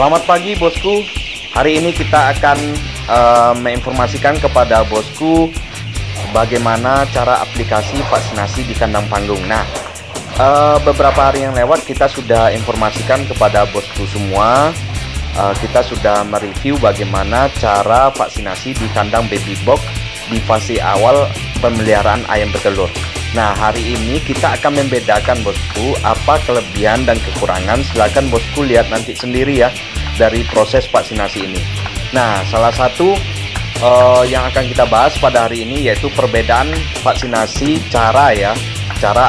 Selamat pagi bosku. Hari ini kita akan menginformasikan kepada bosku bagaimana cara aplikasi vaksinasi di kandang panggung. Nah, beberapa hari yang lewat kita sudah informasikan kepada bosku semua. Kita sudah mereview bagaimana cara vaksinasi di kandang baby box di fase awal pemeliharaan ayam bertelur. Nah, hari ini kita akan membedakan bosku apa kelebihan dan kekurangan. Silakan bosku lihat nanti sendiri ya dari proses vaksinasi ini. Nah, salah satu yang akan kita bahas pada hari ini yaitu perbedaan vaksinasi cara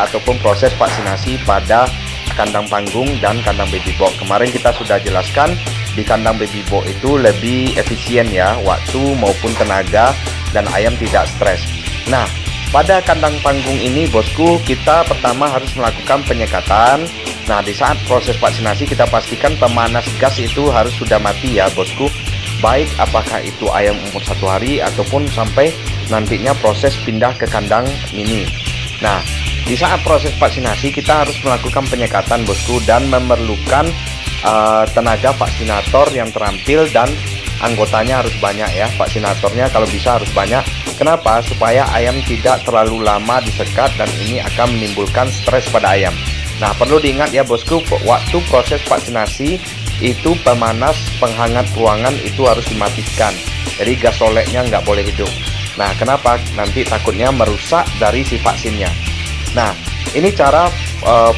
ataupun proses vaksinasi pada kandang panggung dan kandang baby box. Kemarin kita sudah jelaskan di kandang baby box itu lebih efisien ya waktu maupun tenaga dan ayam tidak stres. Nah, pada kandang panggung ini bosku, kita pertama harus melakukan penyekatan. Nah, di saat proses vaksinasi kita pastikan pemanas gas itu harus sudah mati ya bosku. Baik apakah itu ayam umur 1 hari ataupun sampai nantinya proses pindah ke kandang mini. Nah, di saat proses vaksinasi kita harus melakukan penyekatan bosku dan memerlukan tenaga vaksinator yang terampil dan anggotanya harus banyak ya. Vaksinatornya kalau bisa harus banyak. Kenapa? Supaya ayam tidak terlalu lama disekat dan ini akan menimbulkan stres pada ayam. Nah, perlu diingat ya bosku, waktu proses vaksinasi itu pemanas penghangat ruangan itu harus dimatikan. Jadi gas soleknya nggak boleh hidup. Nah, kenapa? Nanti takutnya merusak dari si vaksinnya. Nah, ini cara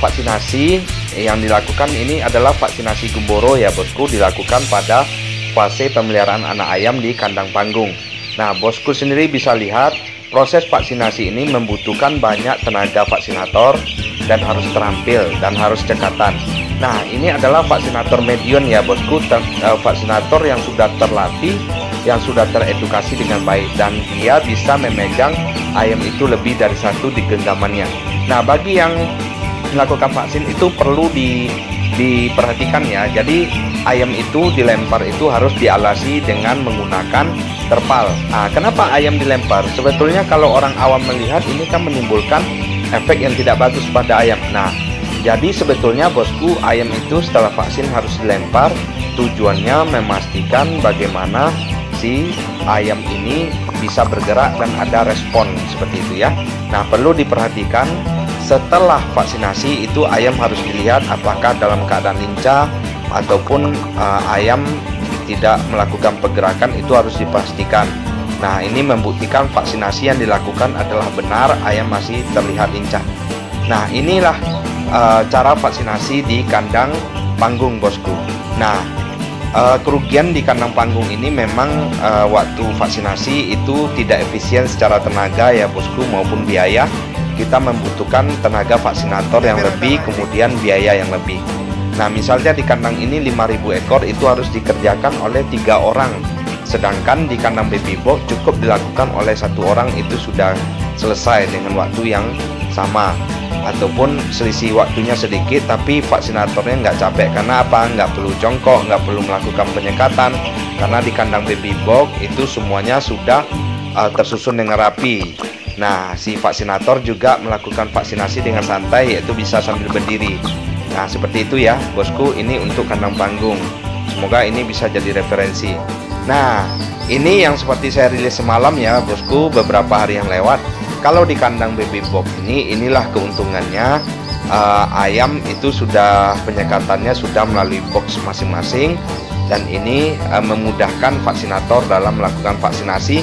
vaksinasi yang dilakukan ini adalah vaksinasi Gumboro ya bosku, dilakukan pada fase pemeliharaan anak ayam di kandang panggung. Nah, bosku sendiri bisa lihat proses vaksinasi ini membutuhkan banyak tenaga vaksinator dan harus terampil dan harus cekatan. Nah, ini adalah vaksinator medion ya bosku, vaksinator yang sudah terlatih, yang sudah teredukasi dengan baik dan dia bisa memegang ayam itu lebih dari satu di genggamannya. Nah, bagi yang melakukan vaksin itu perlu diperhatikan ya. Jadi ayam itu dilempar itu harus dialasi dengan menggunakan terpal. Nah, kenapa ayam dilempar? Sebetulnya kalau orang awam melihat ini kan menimbulkan efek yang tidak bagus pada ayam. Nah, jadi sebetulnya bosku ayam itu setelah vaksin harus dilempar. Tujuannya memastikan bagaimana si ayam ini bisa bergerak dan ada respon seperti itu ya. Nah, perlu diperhatikan setelah vaksinasi itu ayam harus dilihat apakah dalam keadaan lincah ataupun ayam tidak melakukan pergerakan, itu harus dipastikan. Nah, ini membuktikan vaksinasi yang dilakukan adalah benar, ayam masih terlihat lincah. Nah, inilah cara vaksinasi di kandang panggung bosku. Nah, kerugian di kandang panggung ini memang waktu vaksinasi itu tidak efisien secara tenaga ya bosku maupun biaya. Kita membutuhkan tenaga vaksinator yang lebih, kemudian biaya yang lebih. Nah, misalnya di kandang ini 5.000 ekor itu harus dikerjakan oleh 3 orang. Sedangkan di kandang baby box cukup dilakukan oleh 1 orang, itu sudah selesai dengan waktu yang sama. Ataupun selisih waktunya sedikit tapi vaksinatornya nggak capek. Karena apa? Nggak perlu jongkok, nggak perlu melakukan penyekatan. Karena di kandang baby box itu semuanya sudah tersusun dengan rapi. Nah, si vaksinator juga melakukan vaksinasi dengan santai, yaitu bisa sambil berdiri. Nah, seperti itu ya bosku, ini untuk kandang panggung. Semoga ini bisa jadi referensi. Nah, ini yang seperti saya rilis semalam ya bosku, beberapa hari yang lewat. Kalau di kandang baby box ini, inilah keuntungannya. Ayam itu sudah penyekatannya sudah melalui box masing-masing. Dan ini memudahkan vaksinator dalam melakukan vaksinasi.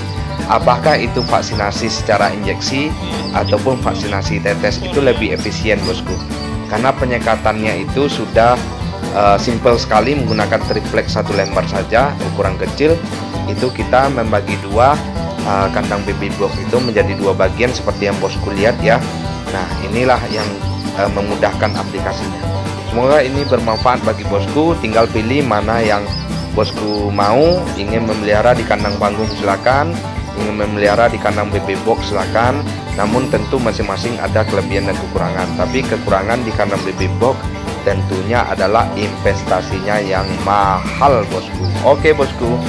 Apakah itu vaksinasi secara injeksi ataupun vaksinasi tetes, itu lebih efisien bosku. Karena penyekatannya itu sudah simple sekali, menggunakan triplex 1 lembar saja, ukuran kecil. Itu kita membagi 2 kandang baby box itu menjadi 2 bagian seperti yang bosku lihat ya. Nah, inilah yang memudahkan aplikasinya. Semoga ini bermanfaat bagi bosku. Tinggal pilih mana yang bosku mau. Ingin memelihara di kandang panggung silakan, ingin memelihara di kandang baby box silakan. Namun tentu masing-masing ada kelebihan dan kekurangan. Tapi kekurangan di kandang baby box tentunya adalah investasinya yang mahal bosku. Oke bosku.